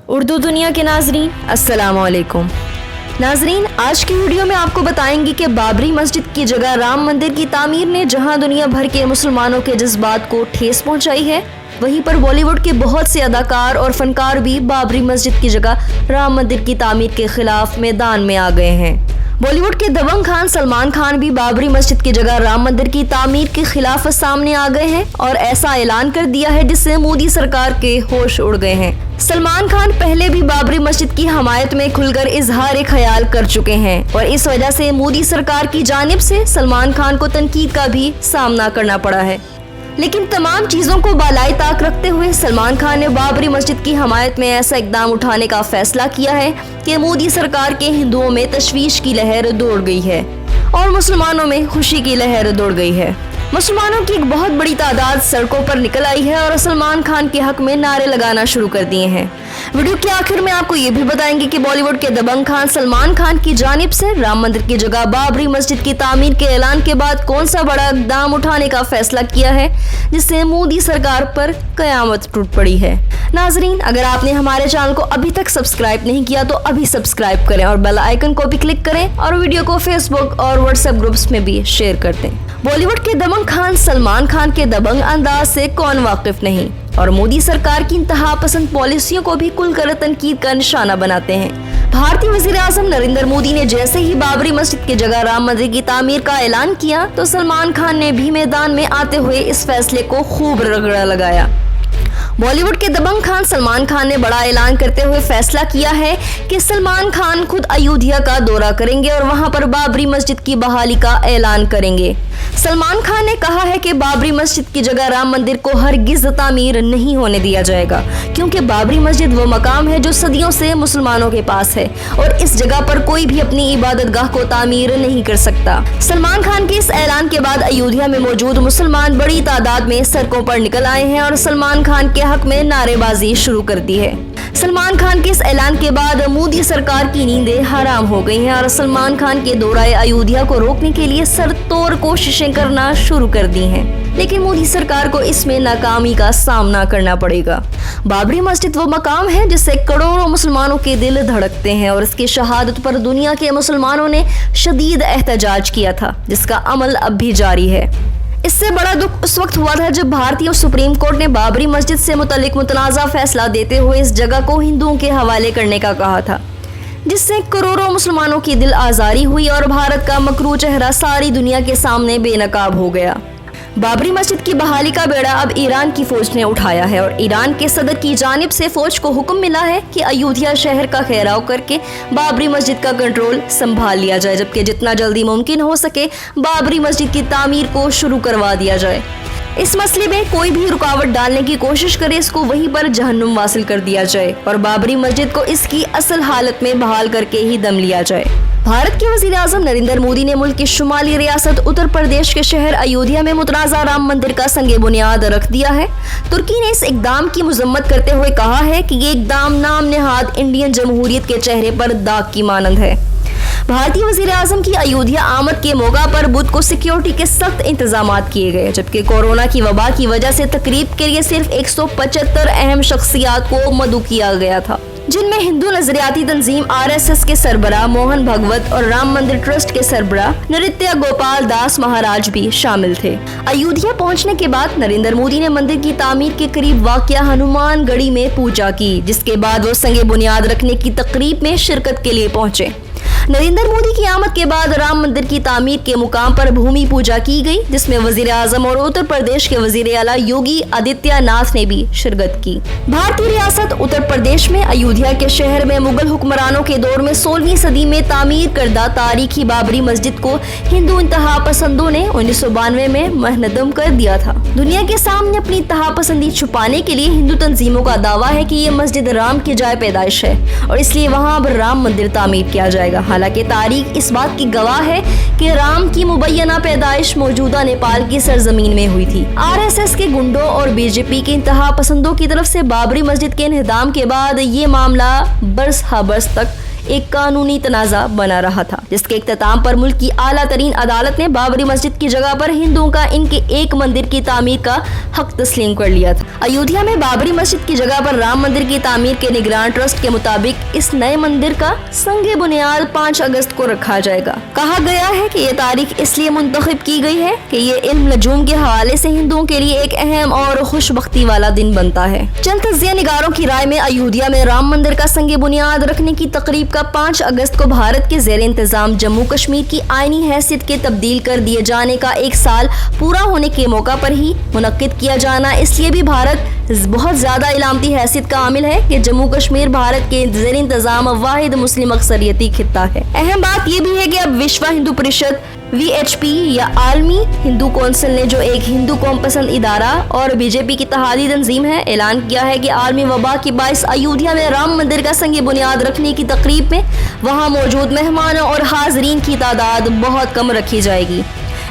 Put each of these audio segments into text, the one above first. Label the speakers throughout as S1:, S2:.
S1: اردو دنیا کے ناظرین السلام علیکم۔ ناظرین، آج کی ویڈیو میں آپ کو بتائیں گے کہ بابری مسجد کی جگہ رام مندر کی تعمیر نے جہاں دنیا بھر کے مسلمانوں کے جذبات کو ٹھیس پہنچائی ہے، وہیں پر بالی ووڈ کے بہت سے اداکار اور فنکار بھی بابری مسجد کی جگہ رام مندر کی تعمیر کے خلاف میدان میں آ گئے ہیں۔ بالی ووڈ کے دبنگ خان سلمان خان بھی بابری مسجد کی جگہ رام مندر کی تعمیر کے خلاف سامنے آ گئے ہیں اور ایسا اعلان کر دیا ہے جس سے مودی سرکار کے ہوش اڑ گئے ہیں۔ سلمان خان پہلے بھی بابری مسجد کی حمایت میں کھل کر اظہار خیال کر چکے ہیں اور اس وجہ سے مودی سرکار کی جانب سے سلمان خان کو تنقید کا بھی سامنا کرنا پڑا ہے، لیکن تمام چیزوں کو بالائے طاق رکھتے ہوئے سلمان خان نے بابری مسجد کی حمایت میں ایسا اقدام اٹھانے کا فیصلہ کیا ہے کہ مودی سرکار کے ہندوؤں میں تشویش کی لہر دوڑ گئی ہے اور مسلمانوں میں خوشی کی لہر دوڑ گئی ہے۔ مسلمانوں کی ایک بہت بڑی تعداد سڑکوں پر نکل آئی ہے اور سلمان خان کے حق میں نعرے لگانا شروع کر دیے ہیں۔ ویڈیو کے آخر میں آپ کو یہ بھی بتائیں گے کہ بالی ووڈ کے دبنگ خان سلمان خان کی جانب سے رام مندر کی جگہ بابری مسجد کی تعمیر کے اعلان کے بعد کون سا بڑا اقدام اٹھانے کا فیصلہ کیا ہے جس سے مودی سرکار پر قیامت ٹوٹ پڑی ہے۔ ناظرین، اگر آپ نے ہمارے چینل کو ابھی تک سبسکرائب نہیں کیا تو ابھی سبسکرائب کریں اور بیل آئیکن کو بھی کلک کریں اور ویڈیو کو فیس بک اور واٹس ایپ گروپس میں بھی شیئر کر دیں۔ بالی ووڈ کے دبنگ خان سلمان خان کے دبنگ انداز سے کون واقف نہیں اور مودی سرکار کی انتہا پسند پالیسیوں کو بھی کھل کر تنقید کا نشانہ بناتے ہیں۔ بھارتی وزیر اعظم نریندر مودی نے جیسے ہی بابری مسجد کی جگہ رام مندر کی تعمیر کا اعلان کیا تو سلمان خان نے بھی میدان میں آتے ہوئے اس فیصلے کو خوب رگڑا لگایا۔ بالی ووڈ کے دبنگ خان سلمان خان نے بڑا اعلان کرتے ہوئے فیصلہ کیا ہے کہ سلمان خان خود ایودھیا کا دورہ کریں گے اور وہاں پر بابری مسجد کی بحالی کا اعلان کریں گے۔ سلمان خان نے کہا ہے کہ بابری مسجد کی جگہ رام مندر کو ہرگز تعمیر نہیں ہونے دیا جائے گا کیونکہ بابری مسجد وہ مقام ہے جو صدیوں سے مسلمانوں کے پاس ہے اور اس جگہ پر کوئی بھی اپنی عبادت گاہ کو تعمیر نہیں کر سکتا۔ سلمان خان کے اس اعلان کے بعد ایودھیا میں موجود مسلمان بڑی تعداد میں سڑکوں پر نکل آئے ہیں اور سلمان خان کے حق میں نعرے بازی شروع کر دی ہے۔ سلمان خان کے اس اعلان کے بعد مودی سرکار کی نیندیں حرام ہو گئی ہیں اور سلمان خان کے دورہ ایودھیا کو روکنے کے لیے سر توڑ کوششیں کرنا شروع کر دی ہیں، لیکن مودی سرکار کو اس میں ناکامی کا سامنا کرنا پڑے گا۔ بابری مسجد وہ مقام ہے جس سے کروڑوں مسلمانوں کے دل دھڑکتے ہیں اور اس کی شہادت پر دنیا کے مسلمانوں نے شدید احتجاج کیا تھا جس کا عمل اب بھی جاری ہے۔ اس سے بڑا دکھ اس وقت ہوا تھا جب بھارتی سپریم کورٹ نے بابری مسجد سے متعلق متنازع فیصلہ دیتے ہوئے اس جگہ کو ہندوؤں کے حوالے کرنے کا کہا تھا، جس سے کروڑوں مسلمانوں کی دل آزاری ہوئی اور بھارت کا مکروہ چہرہ ساری دنیا کے سامنے بے نقاب ہو گیا۔ بابری مسجد کی بحالی کا بیڑا اب ایران کی فوج نے اٹھایا ہے اور ایران کے صدر کی جانب سے فوج کو حکم ملا ہے کہ ایودھیا شہر کا گھیراؤ کر کے بابری مسجد کا کنٹرول سنبھال لیا جائے، جبکہ جتنا جلدی ممکن ہو سکے بابری مسجد کی تعمیر کو شروع کروا دیا جائے۔ اس مسئلے میں کوئی بھی رکاوٹ ڈالنے کی کوشش کرے اس کو وہیں پر جہنم واصل کر دیا جائے اور بابری مسجد کو اس کی اصل حالت میں بحال کر کے ہی دم لیا جائے۔ بھارت کے وزیر اعظم نریندر مودی نے ملک کی شمالی ریاست اتر پردیش کے شہر ایودھیا میں متنازع رام مندر کا سنگ بنیاد رکھ دیا ہے۔ ترکی نے اس اقدام کی مذمت کرتے ہوئے کہا ہے کہ یہ اقدام نام نہاد انڈین جمہوریت کے چہرے پر داغ کی مانند ہے۔ بھارتی وزیر اعظم کی ایودھیا آمد کے موقع پر بدھ کو سیکیورٹی کے سخت انتظامات کیے گئے، جبکہ کورونا کی وبا کی وجہ سے تقریب کے لیے صرف 175 اہم شخصیات کو مدعو کیا گیا تھا، جن میں ہندو نظریاتی تنظیم RSS کے سربراہ موہن بھگوت اور رام مندر ٹرسٹ کے سربراہ نرتیہ گوپال داس مہاراج بھی شامل تھے۔ ایودھیا پہنچنے کے بعد نریندر مودی نے مندر کی تعمیر کے قریب واقع ہنومان گڑھی میں پوجا کی، جس کے بعد وہ سنگ بنیاد رکھنے کی تقریب میں شرکت کے لیے پہنچے۔ نریندر مودی کی آمد کے بعد رام مندر کی تعمیر کے مقام پر بھومی پوجا کی گئی، جس میں وزیر اعظم اور اتر پردیش کے وزیر اعلیٰ یوگی آدتیہ ناتھ نے بھی شرکت کی۔ بھارتی ریاست اتر پردیش میں ایودھیا کے شہر میں مغل حکمرانوں کے دور میں 16ویں صدی میں تعمیر کردہ تاریخی بابری مسجد کو ہندو انتہا پسندوں نے 1992 میں منہدم کر دیا تھا۔ دنیا کے سامنے اپنی انتہا پسندی چھپانے کے لیے ہندو تنظیموں کا دعویٰ ہے کہ یہ مسجد رام کی جائے پیدائش ہے اور اس لیے وہاں اب رام مندر تعمیر کیا جائے گا، حالانکہ تاریخ اس بات کی گواہ ہے کہ رام کی مبینہ پیدائش موجودہ نیپال کی سرزمین میں ہوئی تھی۔ RSS کے گنڈوں اور BJP کے انتہا پسندوں کی طرف سے بابری مسجد کے انہدام کے بعد یہ معاملہ برس ہا برس تک ایک قانونی تنازع بنا رہا تھا، جس کے اختتام پر ملک کی اعلیٰ ترین عدالت نے بابری مسجد کی جگہ پر ہندوؤں کا ان کے ایک مندر کی تعمیر کا حق تسلیم کر لیا تھا۔ ایودھیا میں بابری مسجد کی جگہ پر رام مندر کی تعمیر کے نگران ٹرسٹ کے مطابق اس نئے مندر کا سنگ بنیاد 5 اگست کو رکھا جائے گا۔ کہا گیا ہے کہ یہ تاریخ اس لیے منتخب کی گئی ہے کہ یہ علم نجوم کے حوالے سے ہندوؤں کے لیے ایک اہم اور خوش بختی والا دن بنتا ہے۔ چند تجزیہ نگاروں کی رائے میں ایودھیا میں رام مندر کا سنگ بنیاد رکھنے کی تقریب کا 5 اگست کو بھارت کے زیر انتظام جموں کشمیر کی آئینی حیثیت کے تبدیل کر دیے جانے کا 1 سال پورا ہونے کے موقع پر ہی منعقد کیا جانا اس لیے بھی بھارت بہت زیادہ علامتی حیثیت کا عامل ہے کہ جموں کشمیر بھارت کے زیر انتظام واحد مسلم اکثریتی خطہ ہے۔ اہم بات یہ بھی ہے کہ اب وشوا ہندو پریشد VHP یا عالمی ہندو کونسل نے، جو ایک ہندو قوم پسند ادارہ اور BJP کی اتحادی تنظیم ہے، اعلان کیا ہے کہ عالمی وبا کے باعث ایودھیا میں رام مندر کا سنگ بنیاد رکھنے کی تقریب میں وہاں موجود مہمانوں اور حاضرین کی تعداد بہت کم رکھی جائے گی،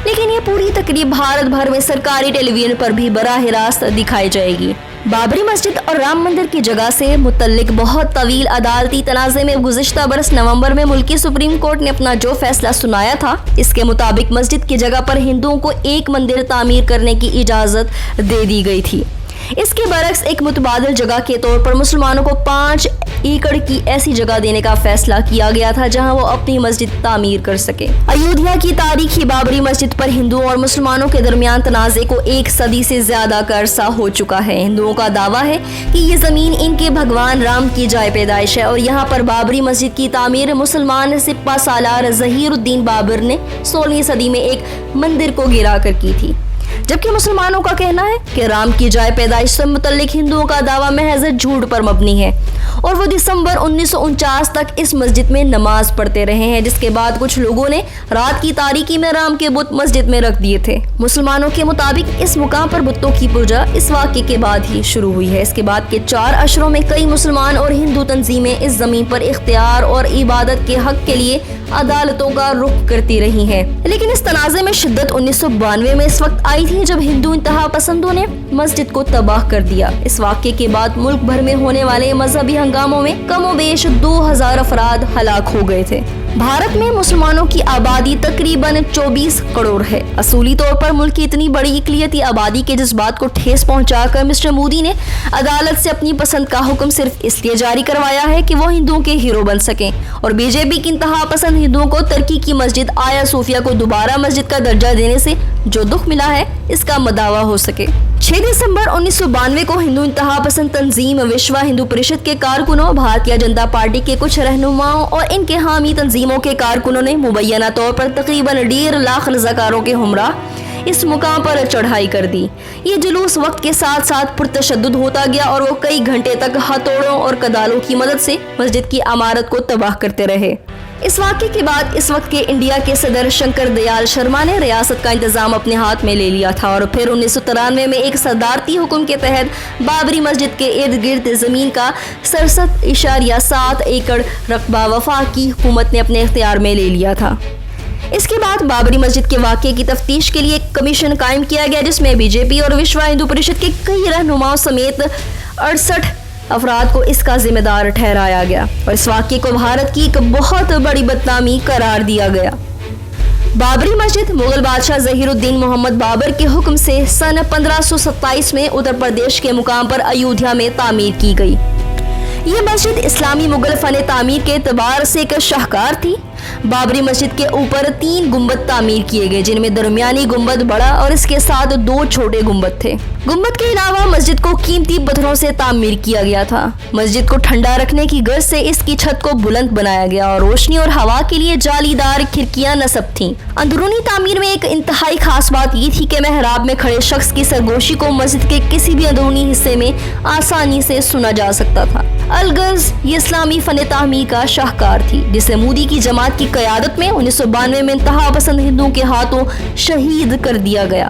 S1: لیکن یہ پوری تقریب بھارت بھر میں سرکاری ٹیلی ویژن پر بھی براہ راست دکھائی جائے گی۔ بابری مسجد اور رام مندر کی جگہ سے متعلق بہت طویل عدالتی تنازع میں گزشتہ برس نومبر میں ملکی سپریم کورٹ نے اپنا جو فیصلہ سنایا تھا، اس کے مطابق مسجد کی جگہ پر ہندوؤں کو ایک مندر تعمیر کرنے کی اجازت دے دی گئی تھی۔ اس کے برعکس ایک متبادل جگہ کے طور پر مسلمانوں کو 5 ایکڑ کی ایسی جگہ دینے کا فیصلہ کیا گیا تھا جہاں وہ اپنی مسجد تعمیر کر سکے۔ ایودھیا کی تاریخی بابری مسجد پر ہندوؤں اور مسلمانوں کے درمیان تنازع کو 1 صدی سے زیادہ کا عرصہ ہو چکا ہے۔ ہندوؤں کا دعویٰ ہے کہ یہ زمین ان کے بھگوان رام کی جائے پیدائش ہے اور یہاں پر بابری مسجد کی تعمیر مسلمان سپہ سالار ظہیر الدین بابر نے 16ویں صدی میں ایک مندر کو گرا کر کی تھی، جبکہ مسلمانوں کا کہنا ہے کہ رام کی جائے پیدائش سے متعلق ہندوؤں کا دعویٰ محض جھوٹ پر مبنی ہے اور وہ دسمبر 1949 تک اس مسجد میں نماز پڑھتے رہے ہیں، جس کے بعد کچھ لوگوں نے رات کی تاریکی میں رام کے بت مسجد میں رکھ دیے تھے۔ مسلمانوں کے مطابق اس مقام پر بتوں کی پوجا اس واقعے کے بعد ہی شروع ہوئی ہے۔ اس کے بعد کے 4 اشروں میں کئی مسلمان اور ہندو تنظیمیں اس زمین پر اختیار اور عبادت کے حق کے لیے عدالتوں کا رخ کرتی رہی ہیں، لیکن اس تنازع میں شدت 1992 میں اس وقت آئی تھی جب ہندو انتہا پسندوں نے مسجد کو تباہ کر دیا۔ اس واقعے کے بعد ملک بھر میں ہونے والے مذہبی ہنگاموں میں کم و بیش 2000 افراد ہلاک ہو گئے تھے۔ بھارت میں مسلمانوں کی آبادی تقریباً 24 کروڑ ہے۔ اصولی طور پر ملک کی اتنی بڑی اقلیتی آبادی کے جذبات کو ٹھیس پہنچا کر مسٹر مودی نے عدالت سے اپنی پسند کا حکم صرف اس لیے جاری کروایا ہے کہ وہ ہندوؤں کے ہیرو بن سکیں اور BJP کی انتہا پسند ہندوؤں کو ترکی کی مسجد آیا صوفیہ کو دوبارہ مسجد کا درجہ دینے سے جو دکھ ملا ہے اس کا مداوع ہو سکے۔ 6 دسمبر 1992 کو ہندو انتہا پسند تنظیم وشوا ہندو پریشد کے کارکنوں، بھارتیہ جنتا پارٹی کے کچھ رہنماؤں اور ان کے حامی تنظیموں کے کارکنوں نے مبینہ طور پر تقریباً 1.5 لاکھ رضاکاروں کے ہمراہ اس مقام پر چڑھائی کر دی۔ یہ جلوس وقت کے ساتھ ساتھ پرتشدد ہوتا گیا اور وہ کئی گھنٹے تک ہتھوڑوں اور کدالوں کی مدد سے مسجد کی عمارت کو تباہ کرتے رہے۔ اس واقعے کے بعد اس وقت کے انڈیا کے صدر شنکر دیال شرما نے ریاست کا انتظام اپنے ہاتھ میں لے لیا تھا اور پھر 1993 میں ایک صدارتی حکم کے تحت بابری مسجد کے ارد گرد زمین کا 67.7 ایکڑ رقبہ وفاقی حکومت نے اپنے اختیار میں لے لیا تھا۔ اس کے بعد بابری مسجد کے واقعے کی تفتیش کے لیے ایک کمیشن قائم کیا گیا جس میں BJP اور وشوا ہندو پریشد کے کئی رہنماؤں سمیت 68 افراد کو اس کا ذمہ دار ٹھہرایا گیا اور اس واقعے کو بھارت کی ایک بہت بڑی بدنامی قرار دیا گیا۔ بابری مسجد مغل بادشاہ ظہیر الدین محمد بابر کے حکم سے سن 1527 میں اتر پردیش کے مقام پر ایودھیا میں تعمیر کی گئی۔ یہ مسجد اسلامی مغل فن تعمیر کے اعتبار سے ایک شاہکار تھی۔ بابری مسجد کے اوپر 3 گنبد تعمیر کیے گئے جن میں درمیانی گنبد بڑا اور اس کے ساتھ 2 چھوٹے گنبد تھے۔ گنبد کے علاوہ مسجد کو قیمتی پتھروں سے تعمیر کیا گیا تھا۔ مسجد کو ٹھنڈا رکھنے کی غرض سے اس کی چھت کو بلند بنایا گیا اور روشنی اور ہوا کے لیے جالی دار کھڑکیاں نصب تھیں۔ اندرونی تعمیر میں ایک انتہائی خاص بات یہ تھی کہ محراب میں کھڑے شخص کی سرگوشی کو مسجد کے کسی بھی اندرونی حصے میں آسانی سے سنا جا سکتا تھا۔ الغرض یہ اسلامی فن تعمیر کا شاہکار تھی جسے مودی کی جماعت کی قیادت میں 1992 میں انتہا پسند ہندوؤں کے ہاتھوں شہید کر دیا گیا۔